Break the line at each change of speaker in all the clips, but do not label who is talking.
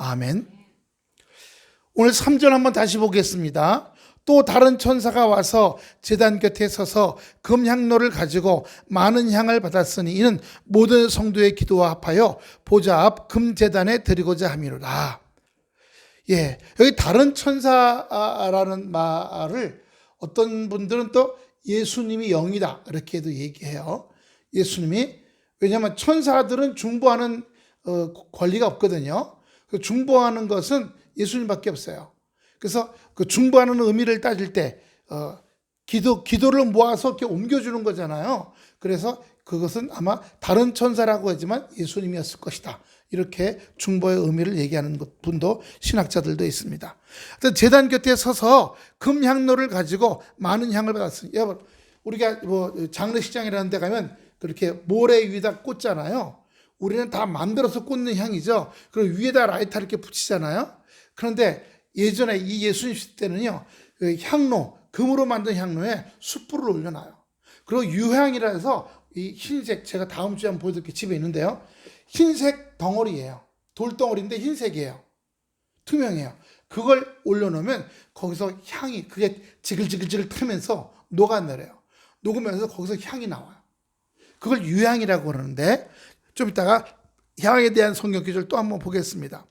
아멘. 오늘 3절 한번 다시 보겠습니다. 또 다른 천사가 와서 제단 곁에 서서 금향로를 가지고 많은 향을 받았으니 이는 모든 성도의 기도와 합하여 보좌 앞 금제단에 드리고자 함이로라. 예, 여기 다른 천사라는 말을 어떤 분들은 또 예수님이 영이다 이렇게도 얘기해요. 예수님이, 왜냐하면 천사들은 중보하는 권리가 없거든요. 중보하는 것은 예수님밖에 없어요. 그래서 그 중보하는 의미를 따질 때 기도를 모아서 이렇게 옮겨주는 거잖아요. 그래서 그것은 아마 다른 천사라고 하지만 예수님이었을 것이다. 이렇게 중보의 의미를 얘기하는 분도 신학자들도 있습니다. 제단 곁에 서서 금향로를 가지고 많은 향을 받았으니, 여러분 우리가 뭐 장례식장이라는 데 가면 그렇게 모래 위에다 꽂잖아요. 우리는 다 만들어서 꽂는 향이죠. 그리고 위에다 라이터 이렇게 붙이잖아요. 그런데 예전에 이 예수님 시대 때는요, 그 향로, 금으로 만든 향로에 숯불을 올려놔요. 그리고 유향이라 해서 이 흰색, 제가 다음 주에 한번 보여드릴게요. 집에 있는데요. 흰색 덩어리예요. 돌덩어리인데 흰색이에요. 투명해요. 그걸 올려놓으면 거기서 향이, 그게 지글지글 타면서 녹아내려요. 녹으면서 거기서 향이 나와요. 그걸 유향이라고 그러는데, 좀 이따가 향에 대한 성경 기준을 또 한번 보겠습니다.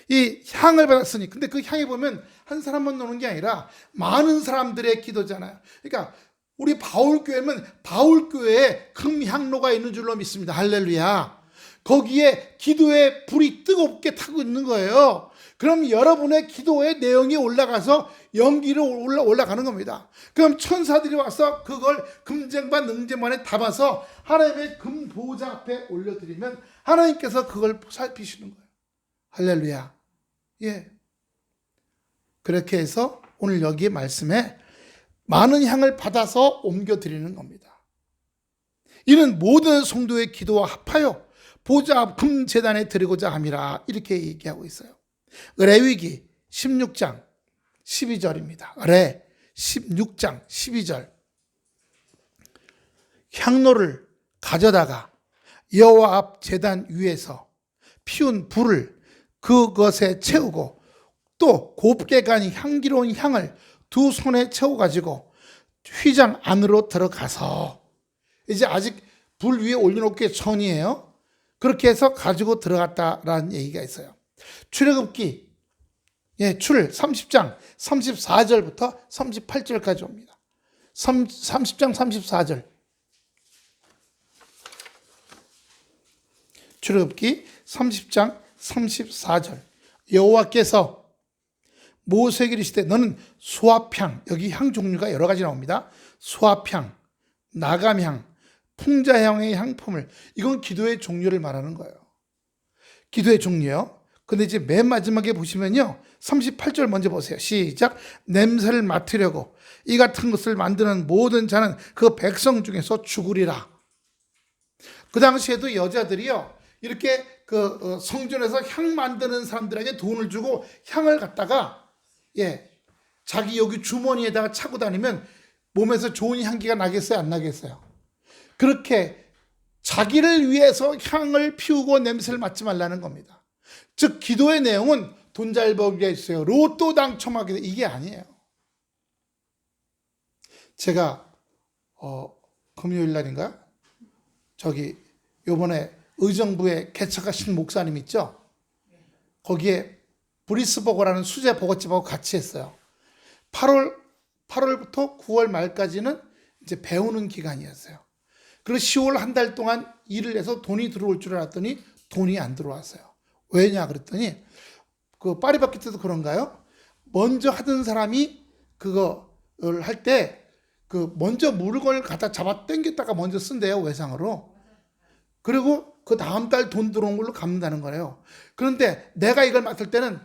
이 향을 받았으니, 근데 그 향이 보면 한 사람만 노는 게 아니라 많은 사람들의 기도잖아요. 그러니까 우리 바울교회는 바울교회에 금향로가 있는 줄로 믿습니다. 할렐루야. 거기에 기도의 불이 뜨겁게 타고 있는 거예요. 그럼 여러분의 기도의 내용이 올라가서 연기로 올라가는 겁니다. 그럼 천사들이 와서 그걸 금쟁반 능쟁반에 담아서 하나님의 금보좌 앞에 올려드리면 하나님께서 그걸 살피시는 거예요. 할렐루야. 예. 그렇게 해서 오늘 여기 말씀에 많은 향을 받아서 옮겨드리는 겁니다. 이는 모든 성도의 기도와 합하여 보좌 앞 금제단에 드리고자 함이라, 이렇게 얘기하고 있어요. 레위기 16장 12절입니다. 레 16장 12절. 향로를 가져다가 여호와 앞 제단 위에서 피운 불을 그것에 채우고 또 곱게 간 향기로운 향을 두 손에 채워가지고 휘장 안으로 들어가서, 이제 아직 불 위에 올려놓기 전이에요. 그렇게 해서 가지고 들어갔다라는 얘기가 있어요. 출애굽기 출 30장 34절부터 38절까지 옵니다. 30장 34절. 출애굽기 30장 34절. 여호와께서 모세에게 이르시되 너는 수압향, 여기 향 종류가 여러 가지 나옵니다. 수압향, 나감향, 풍자향의 향품을, 이건 기도의 종류를 말하는 거예요. 기도의 종류요. 근데 이제 맨 마지막에 보시면요, 38절 먼저 보세요. 시작. 냄새를 맡으려고 이 같은 것을 만드는 모든 자는 그 백성 중에서 죽으리라. 그 당시에도 여자들이요, 이렇게 그 성전에서 향 만드는 사람들에게 돈을 주고 향을 갖다가 자기 여기 주머니에다가 차고 다니면 몸에서 좋은 향기가 나겠어요, 안 나겠어요? 그렇게 자기를 위해서 향을 피우고 냄새를 맡지 말라는 겁니다. 즉 기도의 내용은 돈 잘 벌게 해주세요, 로또 당첨하게 돼, 이게 아니에요. 제가 금요일 날인가 저기 요번에 의정부에 개척하신 목사님 있죠? 거기에 브리스버거라는 수제 버거집하고 같이 했어요. 8월부터 9월 말까지는 이제 배우는 기간이었어요. 그리고 10월 한 달 동안 일을 해서 돈이 들어올 줄 알았더니 돈이 안 들어왔어요. 왜냐 그랬더니 그 파리바퀴 때도 그런가요? 먼저 하던 사람이 그거를 할 때 그 먼저 물건을 갖다 잡아 당겼다가 먼저 쓴대요, 외상으로. 그리고 그 다음 달 돈 들어온 걸로 갚는다는 거예요. 그런데 내가 이걸 맡을 때는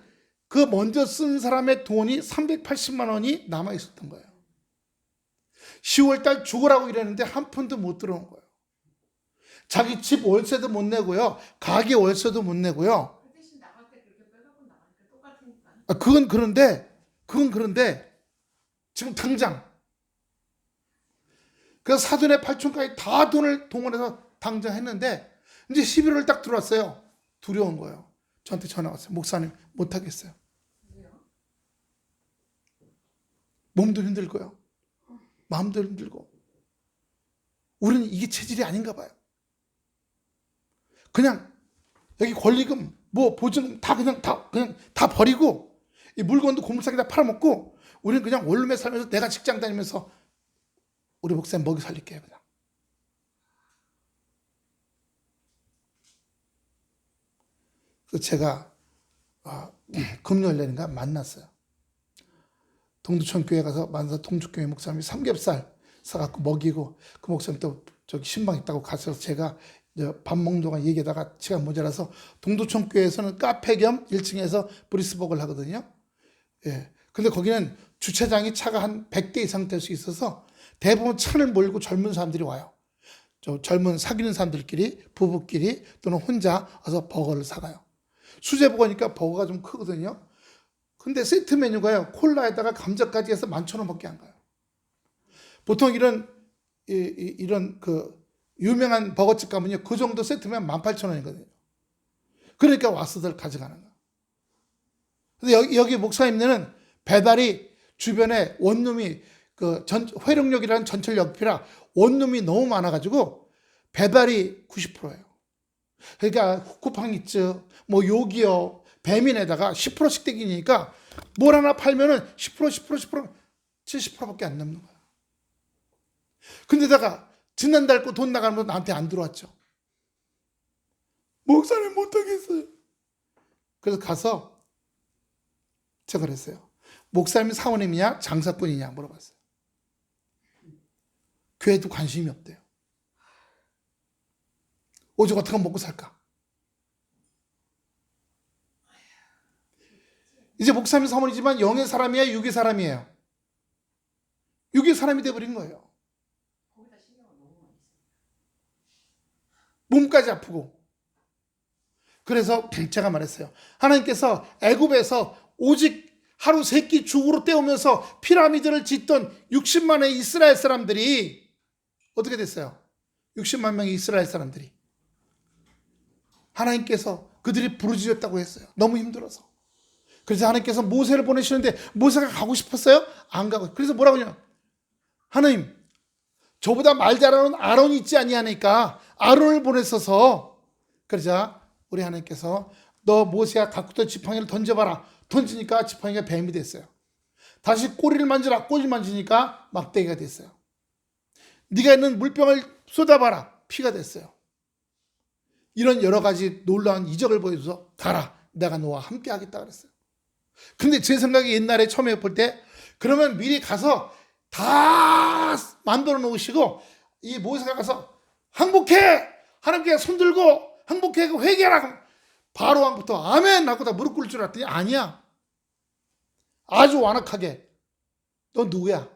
그 먼저 쓴 사람의 돈이 380만 원이 남아 있었던 거예요. 10월 달 죽으라고 이랬는데 한 푼도 못 들어온 거예요. 자기 집 월세도 못 내고요, 가게 월세도 못 내고요. 그건 그런데 지금 당장 그래서 사돈의 팔촌까지 다 돈을 동원해서 당장 했는데 이제 11월 딱 들어왔어요. 두려운 거예요. 저한테 전화 왔어요. 목사님 못하겠어요. 몸도 힘들고요. 마음도 힘들고. 우리는 이게 체질이 아닌가 봐요. 그냥 여기 권리금, 뭐 보증금 그냥 다 버리고 이 물건도 고물상에 다 팔아먹고 우리는 그냥 원룸에 살면서 내가 직장 다니면서 우리 목사님 먹이 살릴게요. 그냥. 그래서 제가 금요일날인가 만났어요. 동두천 교회 가서 만나서 동두교회 목사님이 삼겹살 사갖고 먹이고 그 목사님 또 저기 신방 있다고 가서 제가 밥 먹는 동안 얘기하다가 시간 모자라서 동두천 교회에서는 카페 겸 1층에서 브리스버거를 하거든요. 예. 근데 거기는 주차장이 차가 한 100대 이상 될 수 있어서 대부분 차를 몰고 젊은 사람들이 와요. 저 젊은 사귀는 사람들끼리 부부끼리 또는 혼자 와서 버거를 사가요. 수제버거니까 버거가 좀 크거든요. 근데 세트 메뉴가요. 콜라에다가 감자까지 해서 11,000원밖에 안 가요. 보통 이런 그 유명한 버거집 가면요. 그 정도 세트면 18,000원이거든요. 그러니까 와서들 가져가는 거예요. 근데 여기 목사님네는 배달이 주변에 원룸이 회룡역이라는 전철 옆이라 원룸이 너무 많아가지고 배달이 90%예요. 그러니까 쿠팡이츠, 뭐 요기요, 배민에다가 10%씩 떼기니까 뭘 하나 팔면은 10%, 70%밖에 안 남는 거야. 근데다가 지난달 거 돈 나가는 거 나한테 안 들어왔죠. 목사님 못하겠어요. 그래서 가서 제가 그랬어요. 목사님이 사모님이냐 장사꾼이냐 물어봤어요. 교회도 관심이 없대요. 오죽 어떻게 먹고 살까? 이제 목사님 사모님이지만 영의 사람이야 육의 사람이에요. 육의 사람이 돼버린 거예요. 몸까지 아프고. 그래서 제가 말했어요. 하나님께서 애굽에서 오직 하루 3끼 죽으로 때우면서 피라미드를 짓던 60만의 이스라엘 사람들이 어떻게 됐어요? 60만 명의 이스라엘 사람들이 하나님께서 그들이 부르짖었다고 했어요. 너무 힘들어서. 그래서 하나님께서 모세를 보내시는데 모세가 가고 싶었어요? 안 가고. 그래서 뭐라고 하냐? 하나님, 저보다 말 잘하는 아론이 있지 아니하니까 아론을 보냈어서. 그러자 우리 하나님께서 너 모세야 갖고 있던 지팡이를 던져봐라. 던지니까 지팡이가 뱀이 됐어요. 다시 꼬리를 만져라. 꼬리를 만지니까 막대기가 됐어요. 네가 있는 물병을 쏟아봐라. 피가 됐어요. 이런 여러 가지 놀라운 이적을 보여줘서 가라. 내가 너와 함께 하겠다 그랬어요. 근데 제 생각에 옛날에 처음에 볼 때 그러면 미리 가서 다 만들어 놓으시고 이 모세가 가서 항복해! 하나님께 손 들고 항복해! 회개하라! 바로 왕부터 아멘! 하고 다 무릎 꿇을 줄 알았더니 아니야. 아주 완악하게 너 누구야?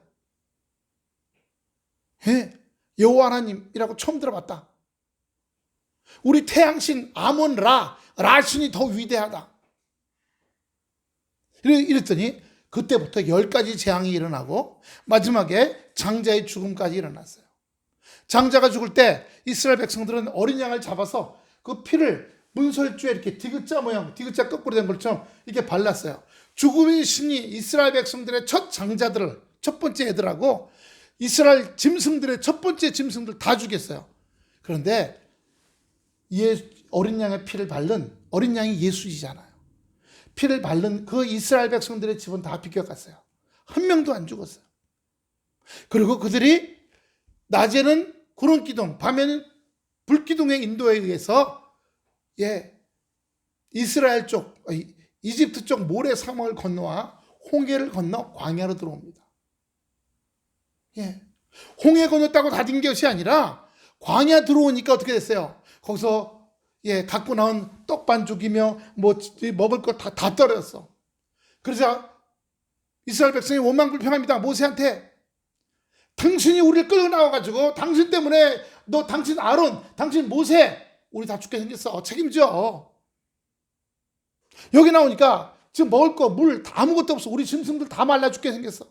여호와 하나님이라고 처음 들어봤다. 우리 태양신 아몬 라신이 더 위대하다. 이랬더니 그때부터 10가지 재앙이 일어나고 마지막에 장자의 죽음까지 일어났어요. 장자가 죽을 때 이스라엘 백성들은 어린 양을 잡아서 그 피를 문설주에 이렇게 디귿자 모양, 디귿자 거꾸로 된 것처럼 이렇게 발랐어요. 죽음의 신이 이스라엘 백성들의 첫 장자들을, 첫 번째 애들하고 이스라엘 짐승들의 첫 번째 짐승들 다 죽였어요. 그런데 어린 양의 피를 바른 어린 양이 예수이잖아요. 피를 바른 그 이스라엘 백성들의 집은 다 비껴갔어요. 한 명도 안 죽었어요. 그리고 그들이 낮에는 구름기둥, 밤에는 불기둥의 인도에 의해서 이스라엘 쪽, 이집트 쪽 모래 사막을 건너와 홍해를 건너 광야로 들어옵니다. 홍해 건넜다고 다 된 것이 아니라 광야 들어오니까 어떻게 됐어요? 거기서 갖고 나온 떡 반죽이며 뭐 먹을 거 다 떨어졌어. 그래서 이스라엘 백성이 원망불평합니다. 모세한테 당신이 우리를 끌고 나와가지고 당신 때문에 당신 아론, 당신 모세 우리 다 죽게 생겼어. 책임져. 여기 나오니까 지금 먹을 거, 물 아무것도 없어. 우리 짐승들 다 말라 죽게 생겼어.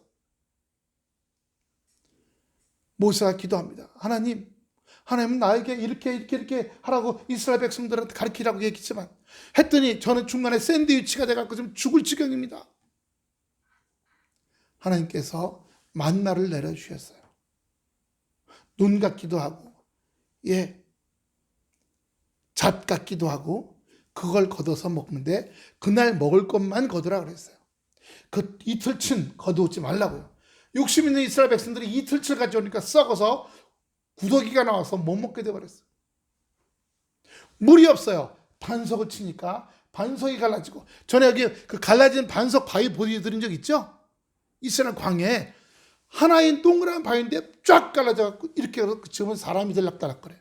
모세가 기도합니다. 하나님, 하나님은 나에게 이렇게 하라고 이스라엘 백성들한테 가르치라고 얘기했지만 했더니 저는 중간에 샌드위치가 돼갖고 좀 죽을 지경입니다. 하나님께서 만나를 내려주셨어요. 눈 같기도 하고 잣 같기도 하고 그걸 걷어서 먹는데 그날 먹을 것만 걷으라 그랬어요. 그 이틀치 거두지 말라고요. 욕심 있는 이스라엘 백성들이 이틀치 가져오니까 썩어서 구더기가 나와서 못 먹게 돼버렸어요. 물이 없어요. 반석을 치니까 반석이 갈라지고, 전에 여기 그 갈라진 반석 바위 보여드린 적 있죠? 이스라엘 광야에 하나인 동그란 바위인데 쫙 갈라져갖고 이렇게 해서 지금은 사람이 들락달락거려요.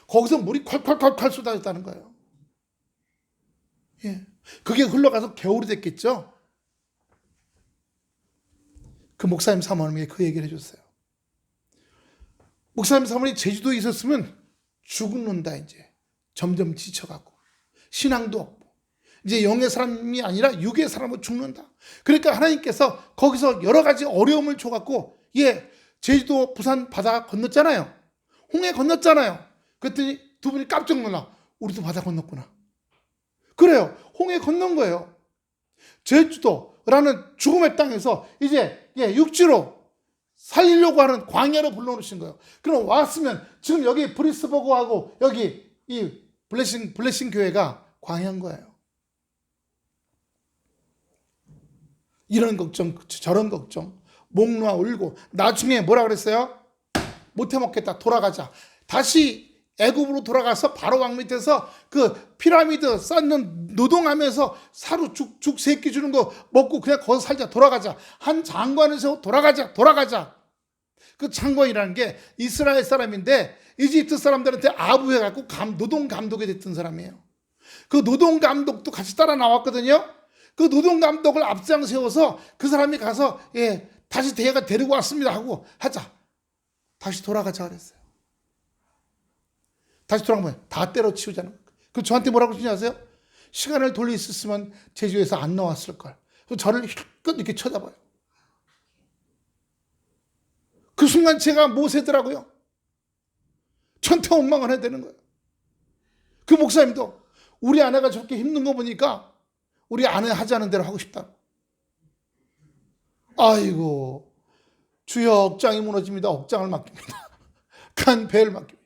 거기서 물이 콸콸콸콸 쏟아졌다는 거예요. 그게 흘러가서 겨울이 됐겠죠? 그 목사님 사모님이 그 얘기를 해줬어요. 목사님 사모님이 제주도에 있었으면 죽는다 이제. 점점 지쳐가고 신앙도 없고 이제 영의 사람이 아니라 육의 사람으로 죽는다. 그러니까 하나님께서 거기서 여러 가지 어려움을 줘갖고 제주도 부산 바다 건넜잖아요. 홍해 건넜잖아요. 그랬더니 두 분이 깜짝 놀라. 우리도 바다 건넜구나. 그래요. 홍해 건넌 거예요. 제주도라는 죽음의 땅에서 이제 육지로 살리려고 하는 광야로 불러놓으신 거예요. 그럼 왔으면 지금 여기 브리스버그하고 여기 이 블레싱 교회가 광야인 거예요. 이런 걱정 저런 걱정 목 놓아 울고 나중에 뭐라 그랬어요? 못해 먹겠다. 돌아가자. 다시 애굽으로 돌아가서 바로 왕 밑에서 그 피라미드 쌓는 노동하면서 사루 죽 새끼 주는 거 먹고 그냥 거기서 살자. 돌아가자. 한 장관을 세워 돌아가자. 그 장관이라는 게 이스라엘 사람인데 이집트 사람들한테 아부해갖고 노동 감독이 됐던 사람이에요. 그 노동 감독도 같이 따라 나왔거든요. 그 노동 감독을 앞장 세워서 그 사람이 가서 다시 대가 데리고 왔습니다 하고 하자. 다시 돌아가자 그랬어요. 다시 돌아가면 다 때려치우자는 거예요. 그 저한테 뭐라고 그러지 아세요? 시간을 돌릴 수 있으면 제주에서 안 나왔을 걸. 저를 힐끗 이렇게 쳐다봐요. 그 순간 제가 모세더라고요. 천태원망을 해야 되는 거예요. 그 목사님도 우리 아내가 저렇게 힘든 거 보니까 우리 아내 하자는 대로 하고 싶다. 아이고 주여 억장이 무너집니다. 억장을 맡깁니다. 간 배를 맡깁니다.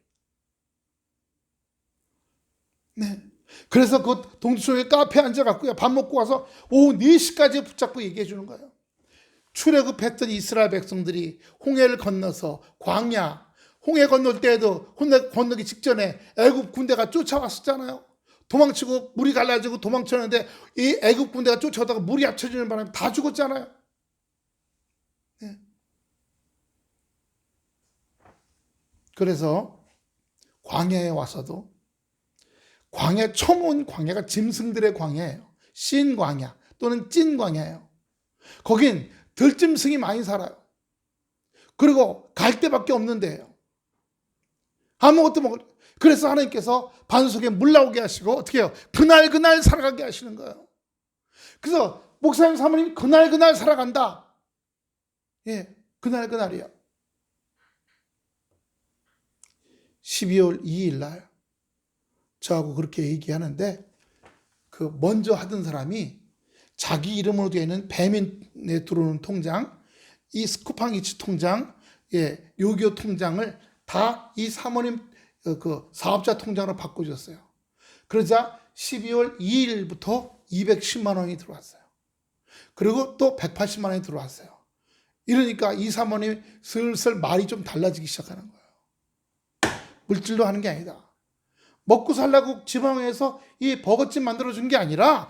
그래서 그 동두천에 카페에 앉아갖고요. 밥 먹고 와서 오후 4시까지 붙잡고 얘기해 주는 거예요. 출애굽했던 이스라엘 백성들이 홍해를 건너서 광야, 홍해 건널 때에도 건너기 직전에 애굽 군대가 쫓아왔었잖아요. 도망치고 물이 갈라지고 도망쳤는데 이 애굽 군대가 쫓아오다가 물이 합쳐지는 바람에 다 죽었잖아요. 그래서 광야에 와서도 광야 처음 온 광야가 짐승들의 광야예요. 신 광야 또는 찐 광야예요. 거긴 들짐승이 많이 살아요. 그리고 갈 데밖에 없는 데예요. 아무것도 그래서 하나님께서 반석에 물 나오게 하시고 어떻게 해요? 그날 살아가게 하시는 거예요. 그래서 목사님 사모님이 그날 살아간다. 그날이에요. 12월 2일 날 저하고 그렇게 얘기하는데 그 먼저 하던 사람이 자기 이름으로 되어 있는 배민에 들어오는 통장, 이 스쿠팡이츠 통장, 요기요 통장을 다 이 사모님 그 사업자 통장으로 바꿔줬어요. 그러자 12월 2일부터 210만 원이 들어왔어요. 그리고 또 180만 원이 들어왔어요. 이러니까 이 사모님 슬슬 말이 좀 달라지기 시작하는 거예요. 물질로 하는 게 아니다. 먹고 살라고 지방에서 이 버거집 만들어준 게 아니라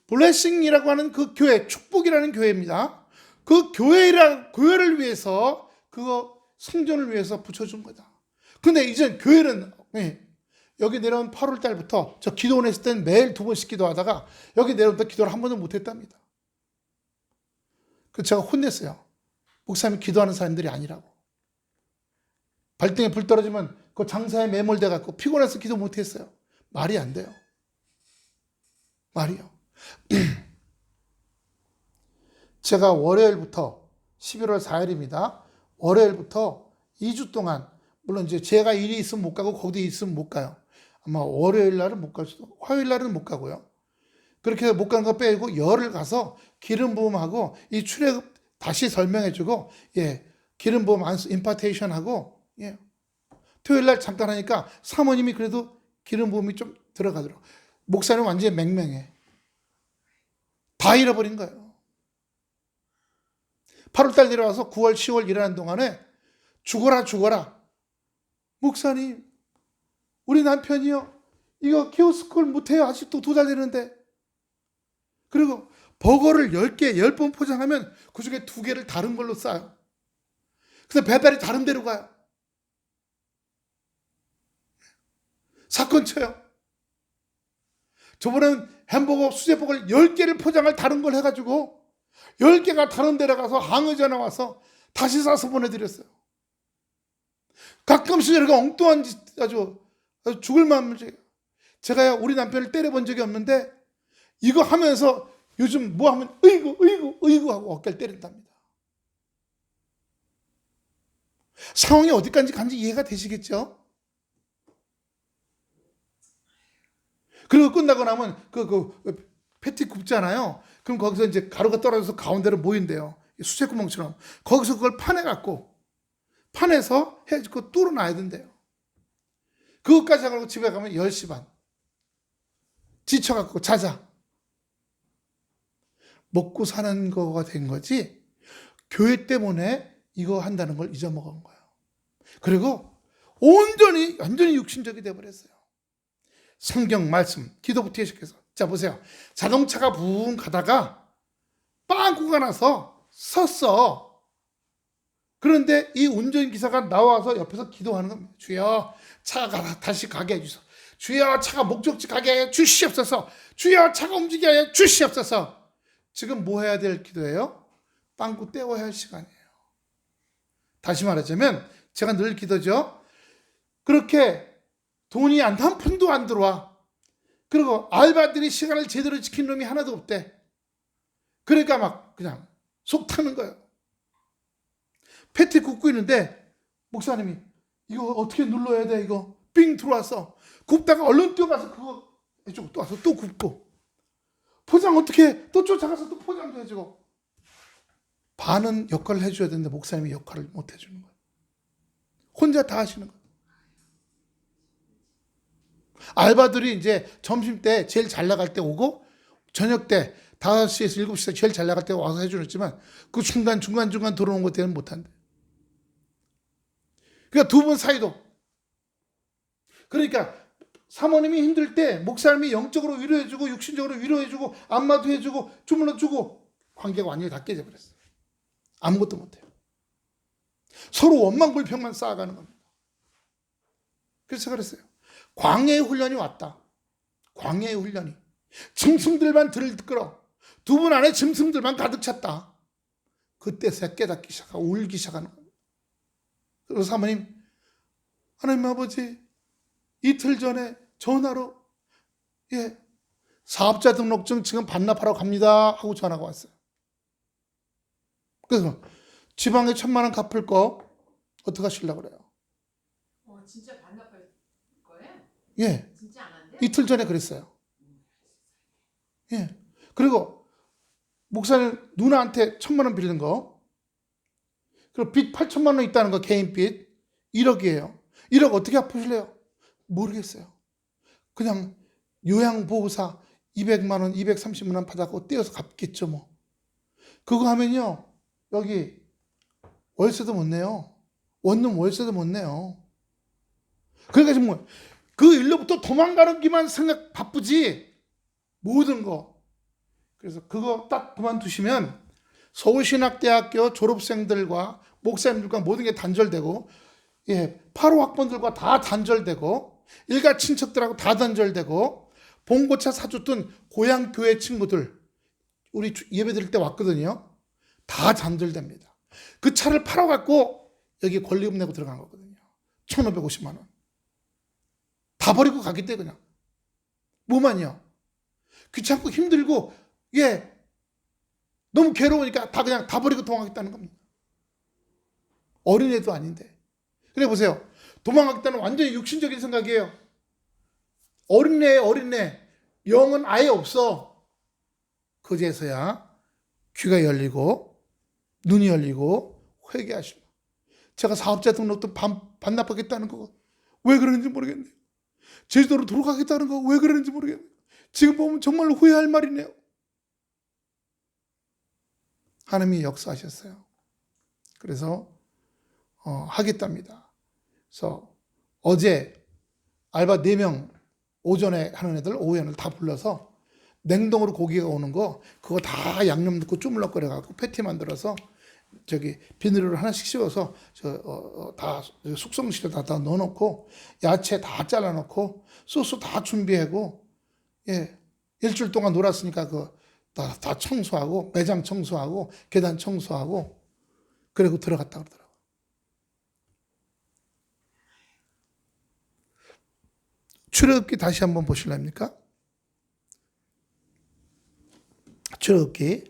블레싱이라고 하는 그 교회, 축복이라는 교회입니다. 그 교회를 위해서, 그거 성전을 위해서 붙여준 거다. 근데 이제 교회는 여기 내려온 8월 달부터 저 기도원 했을 때는 매일 2번씩 기도하다가 여기 내려오다 기도를 한 번도 못했답니다. 그래서 제가 혼냈어요. 목사님이 기도하는 사람들이 아니라고. 발등에 불 떨어지면 그 장사에 매몰돼 갖고 피곤해서 기도 못했어요. 말이 안 돼요. 말이요. 제가 월요일부터 11월 4일입니다. 월요일부터 2주 동안 물론 이제 제가 일이 있으면 못 가고 거기에 있으면 못 가요. 아마 월요일 날은 못 갈 수도, 화요일 날은 못 가고요. 그렇게 못 간 거 빼고 열흘 가서 기름 부음하고 이 출애굽 다시 설명해주고, 기름 부음 안수 임파테이션 하고, 토요일 날 잠깐 하니까 사모님이 그래도 기름 부음이 좀 들어가더라고. 목사는 완전히 맹맹해. 다 잃어버린 거예요. 8월 달 내려와서 9월, 10월 일하는 동안에 죽어라. 목사님, 우리 남편이요, 이거 키오스쿨 못해요. 아직도 2달 되는데. 그리고 버거를 10개, 10번 포장하면 그 중에 2개를 다른 걸로 싸요. 그래서 배달이 다른 데로 가요. 사건 쳐요. 저번엔 햄버거, 수제버거를 10개를 포장할 다른 걸 해가지고 10개가 다른 데로 가서 항의 전화 와서 다시 싸서 보내드렸어요. 가끔씩 이렇게 엉뚱한 짓 아주 죽을 마음을. 제가 우리 남편을 때려본 적이 없는데 이거 하면서 요즘 뭐 하면 으이구 하고 어깨를 때린답니다. 상황이 어디까지 간지 이해가 되시겠죠? 그리고 끝나고 나면 패티 굽잖아요. 그럼 거기서 이제 가루가 떨어져서 가운데로 모인대요. 수채구멍처럼. 거기서 그걸 파내서 해가지고 뚫어놔야 된대요. 그것까지 하고 집에 가면 10시 반. 지쳐갖고 자자. 먹고 사는 거가 된 거지 교회 때문에 이거 한다는 걸 잊어먹은 거예요. 그리고 완전히 육신적이 돼버렸어요. 성경 말씀, 기도부터 시작해서. 자, 보세요. 자동차가 붕 가다가 빵꾸가 나서 섰어. 그런데 이 운전기사가 나와서 옆에서 기도하는 겁니다. 주여, 차가 다시 가게 해주소서. 주여, 차가 목적지 가게 해 주시옵소서. 주여, 차가 움직이게 해 주시옵소서. 지금 뭐 해야 될 기도예요? 빵꾸 떼어야 할 시간이에요. 다시 말하자면 제가 늘 기도죠. 그렇게 돈이 한 푼도 안 들어와. 그리고 알바들이 시간을 제대로 지킨 놈이 하나도 없대. 그러니까 막 그냥 속 타는 거예요. 패티 굽고 있는데 목사님이 이거 어떻게 눌러야 돼? 이거 삥 들어왔어. 굽다가 얼른 뛰어가서 그거 해주고 또 와서 또 굽고 포장 어떻게 또 쫓아가서 또 포장도 해주고. 반은 역할을 해줘야 되는데 목사님이 역할을 못 해주는 거예요. 혼자 다 하시는 거예요. 알바들이 이제 점심때 제일 잘 나갈 때 오고 저녁 때 5시에서 7시 제일 잘 나갈 때 와서 해주었지만 그 중간 들어오는 것 때는 못한대. 그러니까 두 분 사이도. 그러니까 사모님이 힘들 때 목사님이 영적으로 위로해주고 육신적으로 위로해주고 안마도 해주고 주물러주고 관계가 완전히 다 깨져버렸어요. 아무것도 못해요. 서로 원망불평만 쌓아가는 겁니다. 그래서 그랬어요. 광야의 훈련이 왔다. 광야의 훈련이. 짐승들만 들끌어. 두 분 안에 짐승들만 가득 찼다. 그때서 깨닫기 시작하고 울기 시작하는 겁니다. 그래서 사모님, 하나님 아버지, 이틀 전에 전화로 사업자 등록증 지금 반납하러 갑니다 하고 전화가 왔어요. 그래서 지방에 1,000만 원 갚을 거 어떻게 하시려고 그래요?
진짜 반납할 거예요?
예.
진짜 안 한대?
이틀 전에 그랬어요. 예. 그리고 목사님 누나한테 1,000만 원 빌린 거, 그리고 빚 8천만 원 있다는 거, 개인 빚 1억이에요. 1억 어떻게 갚으실래요? 모르겠어요. 그냥 요양보호사 200만 원, 230만 원 받아고 떼어서 갚겠죠 뭐. 그거 하면요 여기 월세도 못 내요. 원룸 월세도 못 내요. 그러니까 정말 그 일로부터 도망가는 기만 생각 바쁘지 모든 거. 그래서 그거 딱 그만두시면 서울신학대학교 졸업생들과 목사님들과 모든 게 단절되고, 8호 학번들과 다 단절되고, 일가 친척들하고 다 단절되고, 봉고차 사줬던 고향 교회 친구들 우리 예배 드릴 때 왔거든요. 다 단절됩니다. 그 차를 팔아갖고 여기 권리금 내고 들어간 거거든요. 1,550만 원. 다 버리고 가겠대 그냥. 뭐만요. 귀찮고 힘들고 너무 괴로우니까 그냥 다 버리고 도망가겠다는 겁니다. 어린애도 아닌데. 그래 보세요. 도망가겠다는 완전히 육신적인 생각이에요. 어린애예요, 어린애. 영은 아예 없어. 그제서야 귀가 열리고 눈이 열리고 회개하시고. 제가 사업자 등록도 반납하겠다는 거 왜 그러는지 모르겠네요. 제주도로 돌아가겠다는 거 왜 그러는지 모르겠네요. 지금 보면 정말 후회할 말이네요. 하나님이 역사하셨어요. 그래서 하겠답니다. 그래서 어제 알바 4명 오전에 하는 애들 오후에는 다 불러서 냉동으로 고기가 오는 거 그거 다 양념 넣고 쪼물럭거려 갖고 패티 만들어서 저기 비닐을 하나씩 씌워서 다 숙성실에 다 넣어놓고 야채 다 잘라놓고 소스 다 준비하고 일주일 동안 놀았으니까 다 청소하고 매장 청소하고 계단 청소하고 그리고 들어갔다 그러더라고요. 출애굽기 다시 한번 보실랍니까? 출애굽기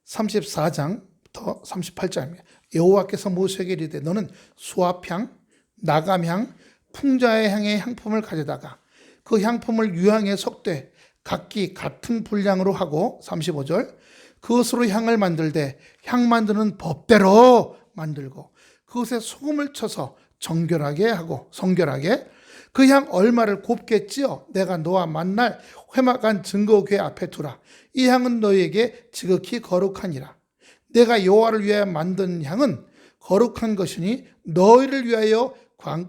34장부터 38장입니다. 여호와께서 모세에게 이르되 너는 수압향, 나감향, 풍자의 향의 향품을 가져다가 그 향품을 유향에 섞되 각기 같은 분량으로 하고 35절 그것으로 향을 만들되 향 만드는 법대로 만들고 그것에 소금을 쳐서 정결하게 하고 성결하게 그 향 얼마를 곱게 찌어 내가 너와 만날 회막한 증거궤 앞에 두라. 이 향은 너희에게 지극히 거룩하니라. 내가 여호와를 위하여 만든 향은 거룩한 것이니 너희를 위하여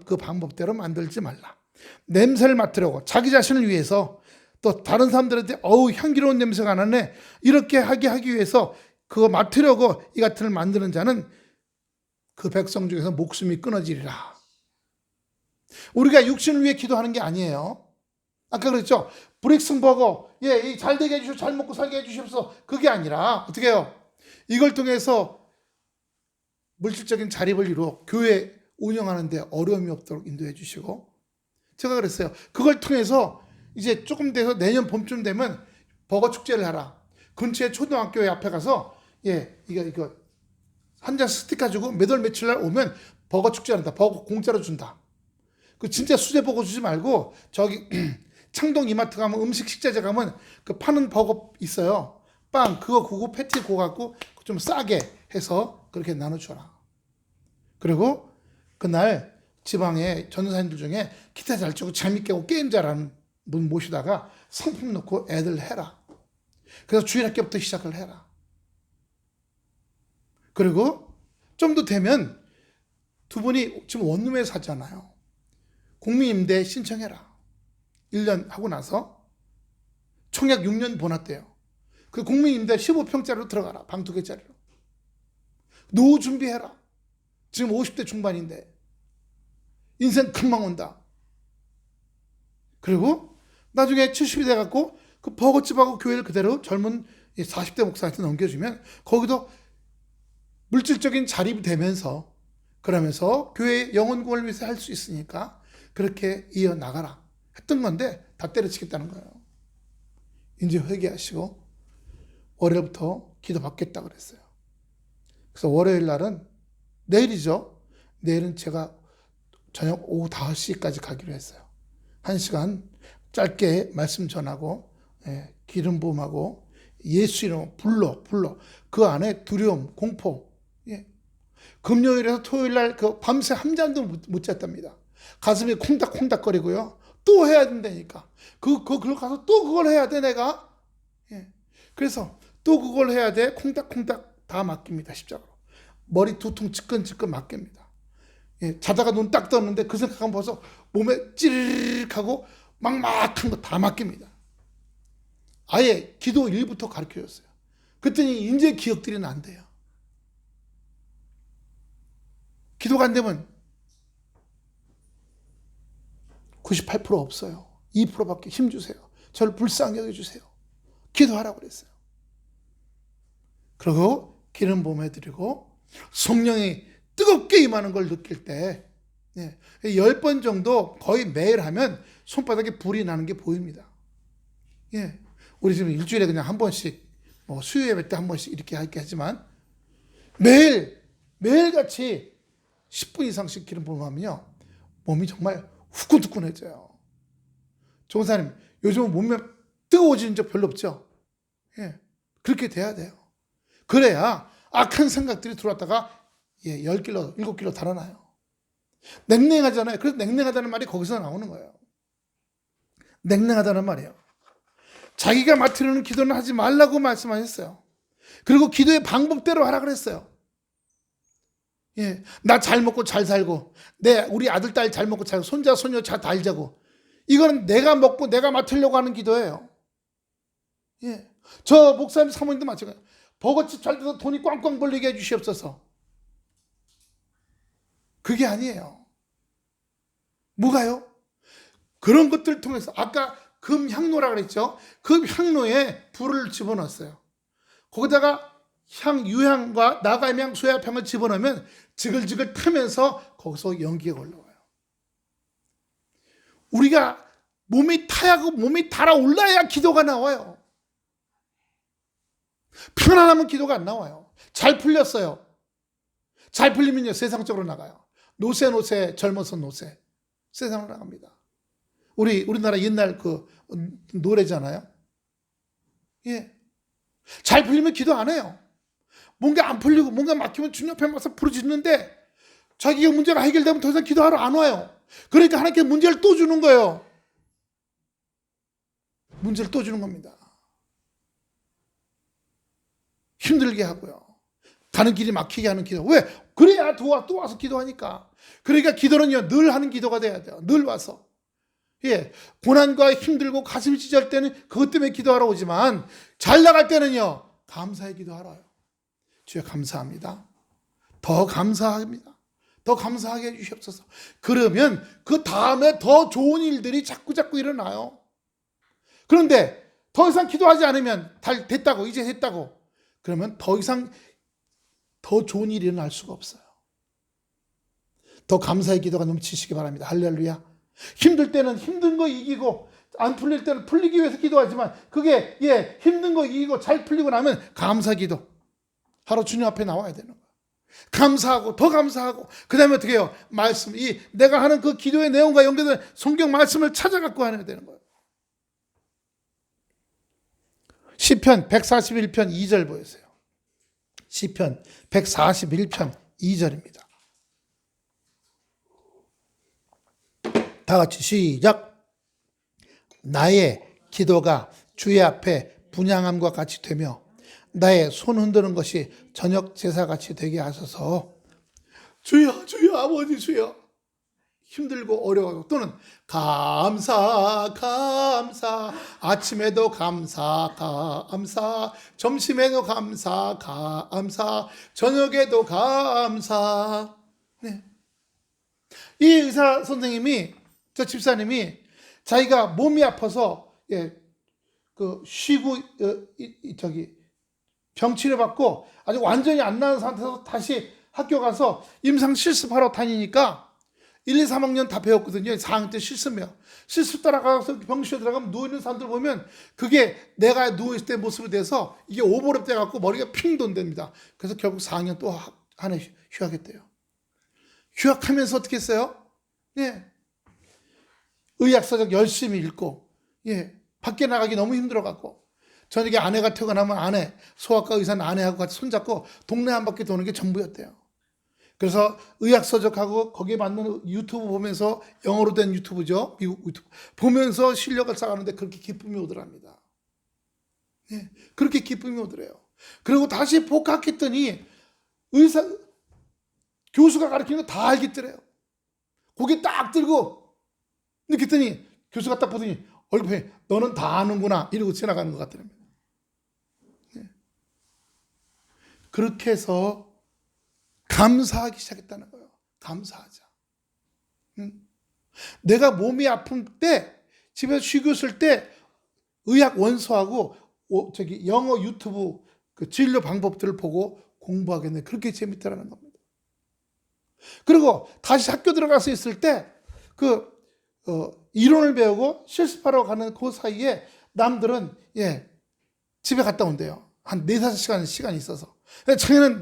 그 방법대로 만들지 말라. 냄새를 맡으려고 자기 자신을 위해서 또 다른 사람들한테 향기로운 냄새가 나네 이렇게 하기 위해서 그거 맡으려고 이 같은 걸 만드는 자는 그 백성 중에서 목숨이 끊어지리라. 우리가 육신을 위해 기도하는 게 아니에요. 아까 그랬죠. 브릭스버거 잘 되게 해주시오, 잘 먹고 살게 해주시옵소서. 그게 아니라 어떻게 해요? 이걸 통해서 물질적인 자립을 이루어 교회 운영하는 데 어려움이 없도록 인도해 주시고 제가 그랬어요. 그걸 통해서 이제 조금 돼서 내년 봄쯤 되면 버거 축제를 하라. 근처에 초등학교에 앞에 가서 이거 한 장 스티커 주고 몇 월 며칠 날 오면 버거 축제 한다. 버거 공짜로 준다. 그 진짜 수제 버거 주지 말고 저기 창동 이마트 가면 음식 식자재 가면 그 파는 버거 있어요. 빵 그거 구고 패티 구워 갖고 좀 싸게 해서 그렇게 나눠줘라. 그리고 그날 지방의 전도사님들 중에 기타 잘 치고 재밌게 하고 게임 잘하는 분 모시다가 상품 넣고 애들 해라. 그래서 주일학교부터 시작을 해라. 그리고 좀 더 되면 두 분이 지금 원룸에 사잖아요. 국민임대 신청해라. 1년 하고 나서 총약 6년 보냈대요. 그 국민임대 15평짜리로 들어가라. 방 2개짜리로. 노후 준비해라. 지금 50대 중반인데 인생 금방 온다. 그리고 나중에 70이 돼갖고 그 버거집하고 교회를 그대로 젊은 40대 목사한테 넘겨주면 거기도 물질적인 자립이 되면서 그러면서 교회 영혼구원을 위해서 할 수 있으니까 그렇게 이어나가라 했던 건데 다 때려치겠다는 거예요. 이제 회개하시고 월요일부터 기도 받겠다 그랬어요. 그래서 월요일 날은 내일이죠. 내일은 제가 저녁 오후 5시까지 가기로 했어요. 1시간 짧게 말씀 전하고 기름 부음하고 예수 이름 불러 그 안에 두려움, 공포. 금요일에서 토요일 날 그 밤새 한 잠도 못 잤답니다. 가슴이 콩닥콩닥거리고요. 또 해야 된다니까. 그걸 가서 또 그걸 해야 돼 내가. 그래서 또 그걸 해야 돼. 콩닥콩닥 다 맡깁니다. 십자가로. 머리 두통 지끈지끈 맡깁니다. 자다가 눈 딱 떴는데 그 생각하면 벌써 몸에 찌르륵하고 막막한 거 다 맡깁니다. 아예 기도 일부터 가르쳐줬어요. 그랬더니 이제 기억들이 난대요. 기도가 안 되면 98% 없어요. 2%밖에 힘주세요. 저를 불쌍히 여겨주세요. 기도하라고 그랬어요. 그리고 기름 부음해드리고 성령이 뜨겁게 임하는 걸 느낄 때 10번 정도 거의 매일 하면 손바닥에 불이 나는 게 보입니다. 우리 지금 일주일에 그냥 한 번씩 수요 예배 때 한 번씩 이렇게 하지만 매일같이 10분 이상씩 기름 부음하면요 몸이 정말 후끈후끈해져요. 종사님, 요즘은 몸이 뜨거워지는 적 별로 없죠? 예, 그렇게 돼야 돼요. 그래야 악한 생각들이 들어왔다가 10kg, 7kg 달아나요. 냉랭하잖아요. 그래서 냉랭하다는 말이 거기서 나오는 거예요. 냉랭하다는 말이에요. 자기가 맡으려는 기도는 하지 말라고 말씀하셨어요. 그리고 기도의 방법대로 하라 그랬어요. 예, 나 잘 먹고 잘 살고, 우리 아들, 딸 잘 먹고 잘 살고, 손자, 손녀 잘 달자고. 이거는 내가 먹고 내가 맡으려고 하는 기도예요. 예, 저 목사님 사모님도 마찬가지예요. 버거집 잘 돼서 돈이 꽝꽝 벌리게 해주시옵소서. 그게 아니에요. 뭐가요? 그런 것들을 통해서 아까 금향로라 그랬죠. 금향로에 불을 집어넣었어요. 거기다가 유향과 나감향, 소야향을 집어넣으면 지글지글 타면서 거기서 연기가 올라와요. 우리가 몸이 타야고 몸이 달아올라야 기도가 나와요. 편안하면 기도가 안 나와요. 잘 풀렸어요. 잘 풀리면요 세상적으로 나가요. 노세 젊어서 노세 세상으로 나갑니다. 우리나라 옛날 그 노래잖아요. 예, 잘 풀리면 기도 안 해요. 뭔가 안 풀리고 뭔가 막히면 주님 앞에 와서 부르짖는데 자기가 문제가 해결되면 더 이상 기도하러 안 와요. 그러니까 하나님께 문제를 또 주는 거예요. 문제를 또 주는 겁니다. 힘들게 하고요. 가는 길이 막히게 하는 기도. 왜? 그래야 또 와서 기도하니까. 그러니까 기도는요 늘 하는 기도가 돼야 돼요. 늘 와서. 예, 고난과 힘들고 가슴이 찢어질 때는 그것 때문에 기도하러 오지만 잘 나갈 때는요 감사의 기도하러 와요. 주여 감사합니다. 더 감사합니다. 더 감사하게 해주시옵소서. 그러면 그 다음에 더 좋은 일들이 자꾸 일어나요. 그런데 더 이상 기도하지 않으면 됐다고 이제 됐다고 그러면 더 이상 더 좋은 일이 일어날 수가 없어요. 더 감사의 기도가 넘치시기 바랍니다. 할렐루야. 힘들 때는 힘든 거 이기고 안 풀릴 때는 풀리기 위해서 기도하지만 그게 힘든 거 이기고 잘 풀리고 나면 감사 기도 하루 주님 앞에 나와야 되는 거예요. 감사하고 더 감사하고 그 다음에 어떻게 해요? 말씀, 내가 하는 그 기도의 내용과 연결된 성경 말씀을 찾아갖고 하셔야 되는 거예요. 시편 141편 2절 보세요. 시편 141편 2절입니다. 다 같이 시작. 나의 기도가 주의 앞에 분향함과 같이 되며 나의 손 흔드는 것이 저녁 제사같이 되게 하소서. 주여 아버지 주여. 힘들고 어려워하고 또는 감사 아침에도 감사 점심에도 감사 저녁에도 감사. 네. 이 의사 선생님이 저 집사님이 자기가 몸이 아파서 쉬고 병치료 받고 아직 완전히 안 나은 상태에서 다시 학교 가서 임상 실습하러 다니니까 1, 2, 3학년 다 배웠거든요. 4학년 때 실습이요. 실습 따라가서 병실에 들어가면 누워있는 사람들 보면 그게 내가 누워있을 때 모습이 돼서 이게 오버랩 돼갖고 머리가 핑 돈답니다. 그래서 결국 4학년 또 한 해 휴학했대요. 휴학하면서 어떻게 했어요? 의학서적 열심히 읽고 밖에 나가기 너무 힘들어갖고 저녁에 아내가 퇴근하면 소아과 의사는 아내하고 같이 손잡고 동네 한 바퀴 도는 게 전부였대요. 그래서 의학서적하고 거기에 맞는 유튜브 보면서 영어로 된 유튜브죠. 미국 유튜브 보면서 실력을 쌓았는데 그렇게 기쁨이 오더랍니다. 그렇게 기쁨이 오더래요. 그리고 다시 복학했더니 교수가 가르치는 거 다 알겠더래요. 고개 딱 들고 느꼈더니 교수가 딱 보더니 얼굴에 너는 다 아는구나 이러고 지나가는 것 같더랍니다. 그렇게 해서 감사하기 시작했다는 거예요. 감사하자. 내가 몸이 아픈 때 집에서 쉬고 있을 때 의학 원서하고 영어 유튜브 그 진료 방법들을 보고 공부하겠네. 그렇게 재밌다라는 겁니다. 그리고 다시 학교 들어가서 있을 때 이론을 배우고 실습하러 가는 그 사이에 남들은 집에 갔다 온대요. 한 4-5시간 시간이 있어서. 자기는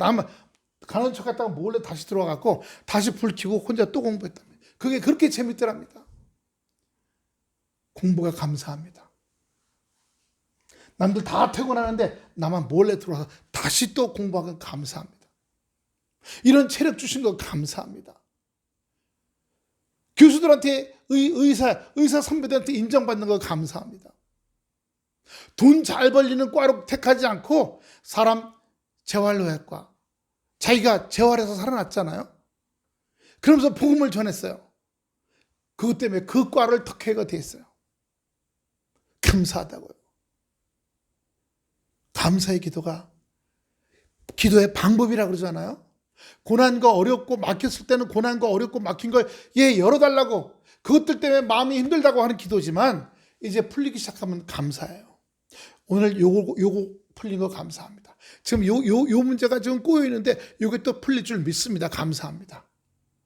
가는 척 했다가 몰래 다시 들어와갖고 다시 불 켜고 혼자 또 공부했답니다. 그게 그렇게 재밌더랍니다. 공부가 감사합니다. 남들 다 퇴근하는데 나만 몰래 들어와서 다시 또 공부하기 감사합니다. 이런 체력 주신 거 감사합니다. 교수들한테 의사 선배들한테 인정받는 거 감사합니다. 돈 잘 벌리는 과로 택하지 않고 사람 재활의학과, 자기가 재활해서 살아났잖아요. 그러면서 복음을 전했어요. 그것 때문에 그 과를 택하게 됐어요. 감사하다고요. 감사의 기도가 기도의 방법이라고 그러잖아요. 고난과 어렵고 막혔을 때는 고난과 어렵고 막힌 걸 열어달라고, 그것들 때문에 마음이 힘들다고 하는 기도지만 이제 풀리기 시작하면 감사해요. 오늘 요거 풀린 거 감사합니다. 지금 요 문제가 지금 꼬여 있는데 요게 또 풀릴 줄 믿습니다. 감사합니다.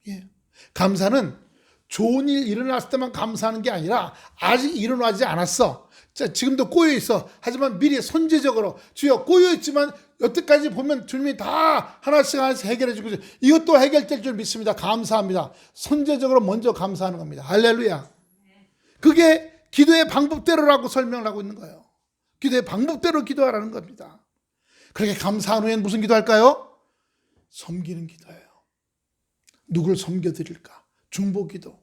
예. 감사는 좋은 일 일어났을 때만 감사하는 게 아니라 아직 일어나지 않았어. 자, 지금도 꼬여 있어. 하지만 미리 선제적으로 주여 꼬여 있지만 여태까지 보면 주님이 다 하나씩 해결해 주고 이것도 해결될 줄 믿습니다. 감사합니다. 선제적으로 먼저 감사하는 겁니다. 할렐루야. 그게 기도의 방법대로라고 설명을 하고 있는 거예요. 기도의 방법대로 기도하라는 겁니다. 그렇게 감사한 후엔 무슨 기도할까요? 섬기는 기도예요. 누굴 섬겨드릴까? 중보기도.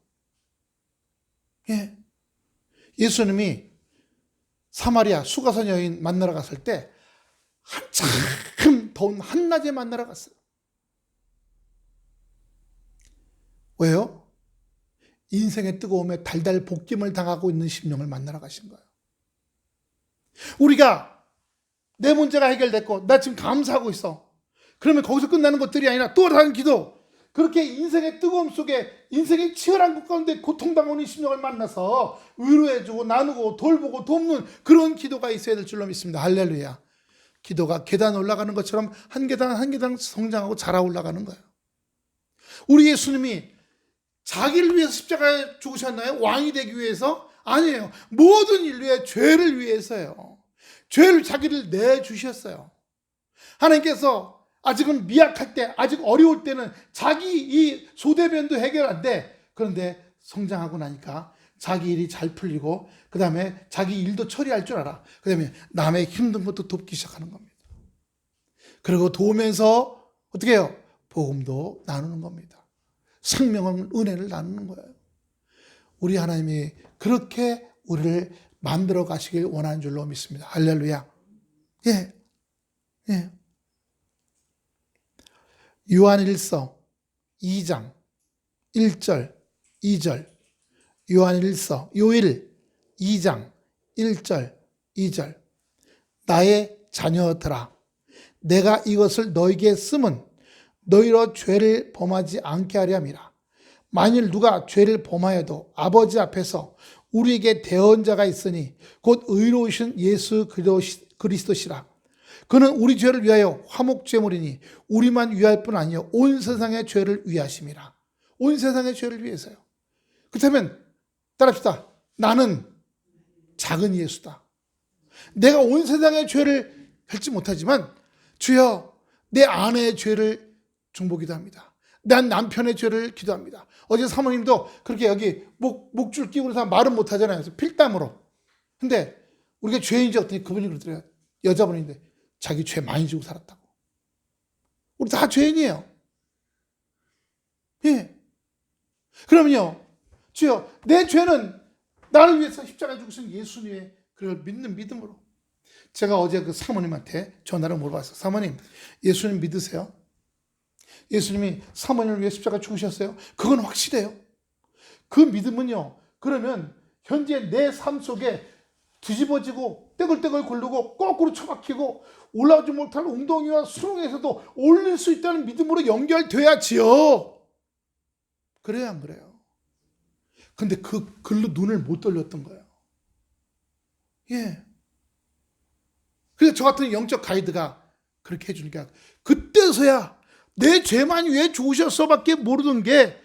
예. 예수님이 사마리아 수가성 여인 만나러 갔을 때 한참 더운 한낮에 만나러 갔어요. 왜요? 인생의 뜨거움에 달달 볶임을 당하고 있는 심령을 만나러 가신 거예요. 우리가 내 문제가 해결됐고 나 지금 감사하고 있어. 그러면 거기서 끝나는 것들이 아니라 또 다른 기도. 그렇게 인생의 뜨거움 속에 인생의 치열한 것 가운데 고통당하는 이 심령을 만나서 위로해주고 나누고 돌보고 돕는 그런 기도가 있어야 될 줄로 믿습니다. 할렐루야. 기도가 계단 올라가는 것처럼 한 계단 한 계단 성장하고 자라 올라가는 거예요. 우리 예수님이 자기를 위해서 십자가에 죽으셨나요? 왕이 되기 위해서? 아니에요. 모든 인류의 죄를 위해서요. 죄를 자기를 내주셨어요. 하나님께서 아직은 미약할 때, 아직 어려울 때는 자기 이 소대변도 해결 안 돼. 그런데 성장하고 나니까 자기 일이 잘 풀리고 그 다음에 자기 일도 처리할 줄 알아. 그 다음에 남의 힘든 것도 돕기 시작하는 겁니다. 그리고 도우면서 어떻게 해요? 복음도 나누는 겁니다. 생명은 은혜를 나누는 거예요. 우리 하나님이 그렇게 우리를 만들어 가시길 원하는 줄로 믿습니다. 할렐루야. 예. 예. 요한일서 2장 1절 2절 요한일서 요일 2장 1절 2절 나의 자녀들아 내가 이것을 너에게 쓰면 너희로 죄를 범하지 않게 하려 함이라. 만일 누가 죄를 범하여도 아버지 앞에서 우리에게 대언자가 있으니 곧 의로우신 예수 그리스도시라. 그는 우리 죄를 위하여 화목제물이니 우리만 위할 뿐 아니요 온 세상의 죄를 위하심이라. 온 세상의 죄를 위해서요. 그렇다면 따라합시다. 나는 작은 예수다. 내가 온 세상의 죄를 밟지 못하지만 주여 내 아내의 죄를 중보기도 합니다. 난 남편의 죄를 기도합니다. 어제 사모님도 그렇게 여기 목줄 끼고 그래서 말은 못하잖아요. 그래서 필담으로. 근데 우리가 죄인지 어떠니 그분이 그러더래요. 여자분인데 자기 죄 많이 지고 살았다고. 우리 다 죄인이에요. 예. 그러면요. 주여 내 죄는 나를 위해서 십자가에 죽으신 예수님의 그걸 믿는 믿음으로. 제가 어제 그 사모님한테 전화를 물어봤어요. 사모님 예수님 믿으세요? 예수님이 사모님을 위해 십자가 죽으셨어요? 그건 확실해요. 그 믿음은요. 그러면 현재 내 삶 속에 뒤집어지고 떼글떼글 굴르고 거꾸로 처박히고 올라오지 못할 웅덩이와 수렁에서도 올릴 수 있다는 믿음으로 연결돼야지요. 그래야 안 그래요? 근데 그 글로 눈을 못 돌렸던 거예요. 예. 그래서 저 같은 영적 가이드가 그렇게 해주니까 그때서야 내 죄만 왜 죽으셨어밖에 모르던 게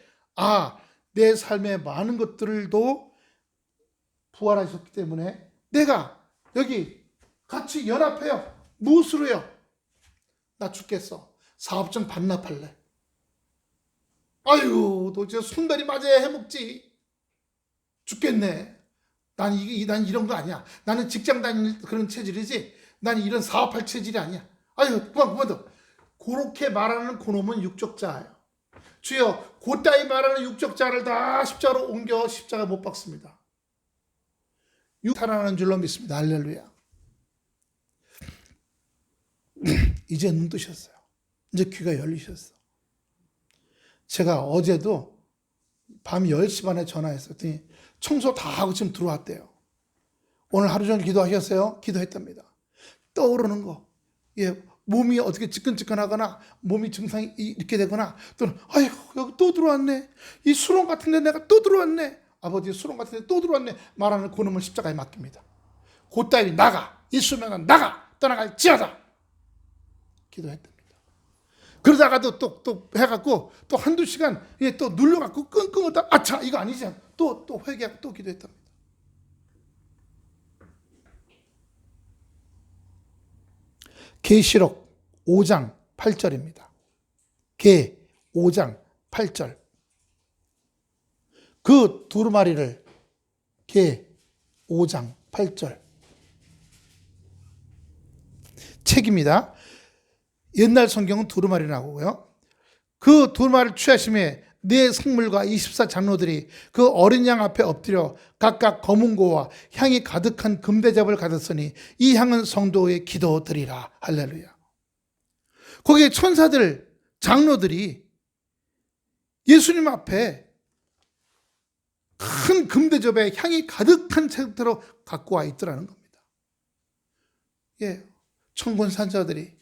내 삶의 많은 것들도 부활하셨기 때문에 내가 여기 같이 연합해요. 무엇으로요? 나 죽겠어. 사업장 반납할래. 아유, 도대체 손발이 맞아야 해먹지. 죽겠네. 난 이런 거 아니야. 나는 직장 다닐 그런 체질이지. 난 이런 사업할 체질이 아니야. 아유, 그만 둬. 그렇게 말하는 그놈은 육적자예요. 주여, 그따위 말하는 육적자를 다 십자가로 옮겨 십자가 못 박습니다. 살아나는 줄로 믿습니다. 할렐루야. 이제 눈 뜨셨어요. 이제 귀가 열리셨어. 제가 어제도 밤 10시 반에 전화했더니 청소 다 하고 지금 들어왔대요. 오늘 하루 종일 기도하셨어요? 기도했답니다. 떠오르는 거. 예, 몸이 어떻게 지끈지끈하거나 몸이 증상이 이렇게 되거나 또는 아이고 여기 또 들어왔네. 이 수렁 같은 데 내가 또 들어왔네. 아버지 수렁 같은 데 또 들어왔네. 말하는 그놈을 십자가에 맡깁니다. 그따위 나가. 이 수명은 나가. 떠나갈지어다. 기도했답니다. 그러다가도 또 해갖고 또 한두 시간 또 눌려갖고 끙끙하다 아차 이거 아니지. 또 회개하고 또 기도했답니다. 계시록 5장 8절입니다. 계 5장 8절. 그 두루마리를 계 5장 8절. 책입니다. 옛날 성경은 두루마리 나오고요. 그 두루마리를 취하심에 네 성물과 24장로들이 그 어린 양 앞에 엎드려 각각 검은고와 향이 가득한 금대접을 가졌으니 이 향은 성도의 기도드리라. 할렐루야. 거기에 천사들, 장로들이 예수님 앞에 큰 금대접에 향이 가득한 채로 갖고 와 있더라는 겁니다. 예, 천군산자들이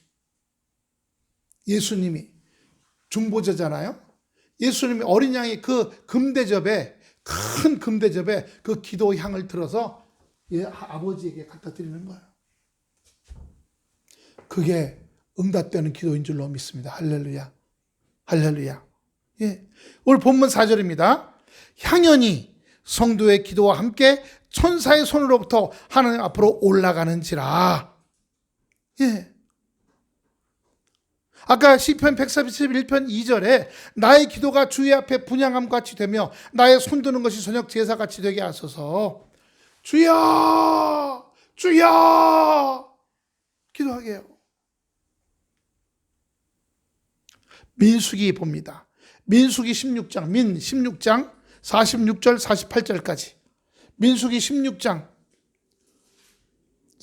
예수님이 중보자잖아요. 예수님이 어린 양이 그 금대접에 큰 금대접에 그 기도 향을 들어서 아버지에게 갖다 드리는 거예요. 그게 응답되는 기도인 줄로 믿습니다. 할렐루야. 할렐루야. 예. 오늘 본문 4절입니다. 향연이 성도의 기도와 함께 천사의 손으로부터 하나님 앞으로 올라가는지라. 예. 아까 시편 141편 2절에 나의 기도가 주의 앞에 분향함 같이 되며 나의 손드는 것이 저녁 제사 같이 되게 하소서. 주여 주여 기도하게 해요. 민수기 봅니다. 민수기 16장 16장 46절 48절까지. 민수기 16장.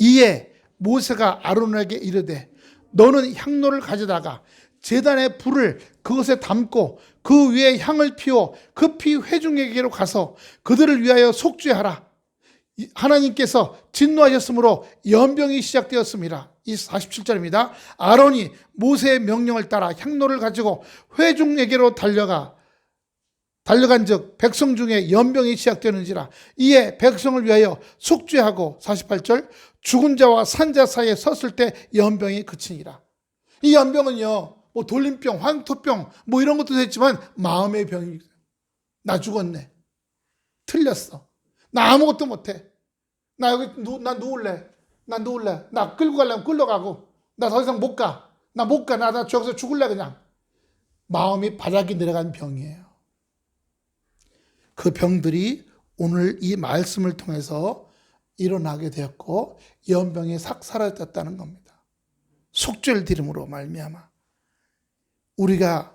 이에 모세가 아론에게 이르되 너는 향로를 가져다가 제단의 불을 그것에 담고 그 위에 향을 피워 급히 회중에게로 가서 그들을 위하여 속죄하라. 하나님께서 진노하셨으므로 연병이 시작되었습니다. 이 47절입니다. 아론이 모세의 명령을 따라 향로를 가지고 회중에게로 달려간즉 백성 중에 연병이 시작되는지라. 이에 백성을 위하여 속죄하고 48절 죽은 자와 산 자 사이에 섰을 때 연병이 그치니라. 이 연병은요 뭐 돌림병, 황토병 뭐 이런 것도 됐지만 마음의 병이 나 죽었네. 틀렸어. 나 아무것도 못해. 나 여기 나 누울래. 나 끌고 가려면 끌러가고 나 더 이상 못 가. 나 저기서 죽을래 그냥. 마음이 바닥이 내려간 병이에요. 그 병들이 오늘 이 말씀을 통해서 일어나게 되었고 연병이 싹 사라졌다는 겁니다. 속죄를 드림으로 말미암아 우리가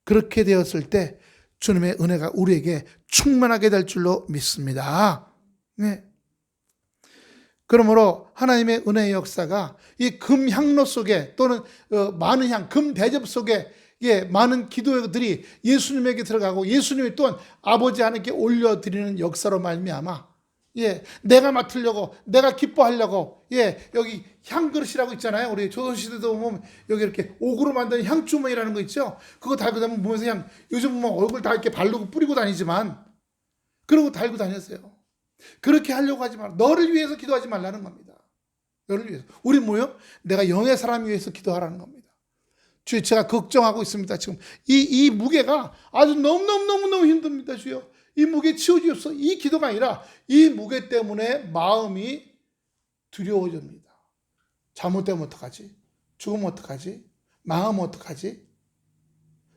그렇게 되었을 때 주님의 은혜가 우리에게 충만하게 될 줄로 믿습니다. 네. 그러므로 하나님의 은혜의 역사가 이 금향로 속에 또는 많은 향, 금대접 속에 많은 기도들이 예수님에게 들어가고 예수님이 또한 아버지 하나님께 올려드리는 역사로 말미암아 내가 맡으려고 내가 기뻐하려고 여기 향그릇이라고 있잖아요. 우리 조선시대도 보면 여기 이렇게 옥으로 만든 향주머니라는 거 있죠. 그거 달고 다니면 몸에서 그냥 요즘 보면 얼굴 다 이렇게 바르고 뿌리고 다니지만 그러고 달고 다녔어요. 그렇게 하려고 하지 말라. 너를 위해서 기도하지 말라는 겁니다. 너를 위해서. 우리 뭐요? 내가 영의 사람 위해서 기도하라는 겁니다. 주여 제가 걱정하고 있습니다. 지금 이 무게가 아주 너무너무 힘듭니다. 주여 이 무게 치워주옵소서. 이 기도가 아니라 이 무게 때문에 마음이 두려워집니다. 잘못되면 어떡하지? 죽으면 어떡하지? 망하면 어떡하지?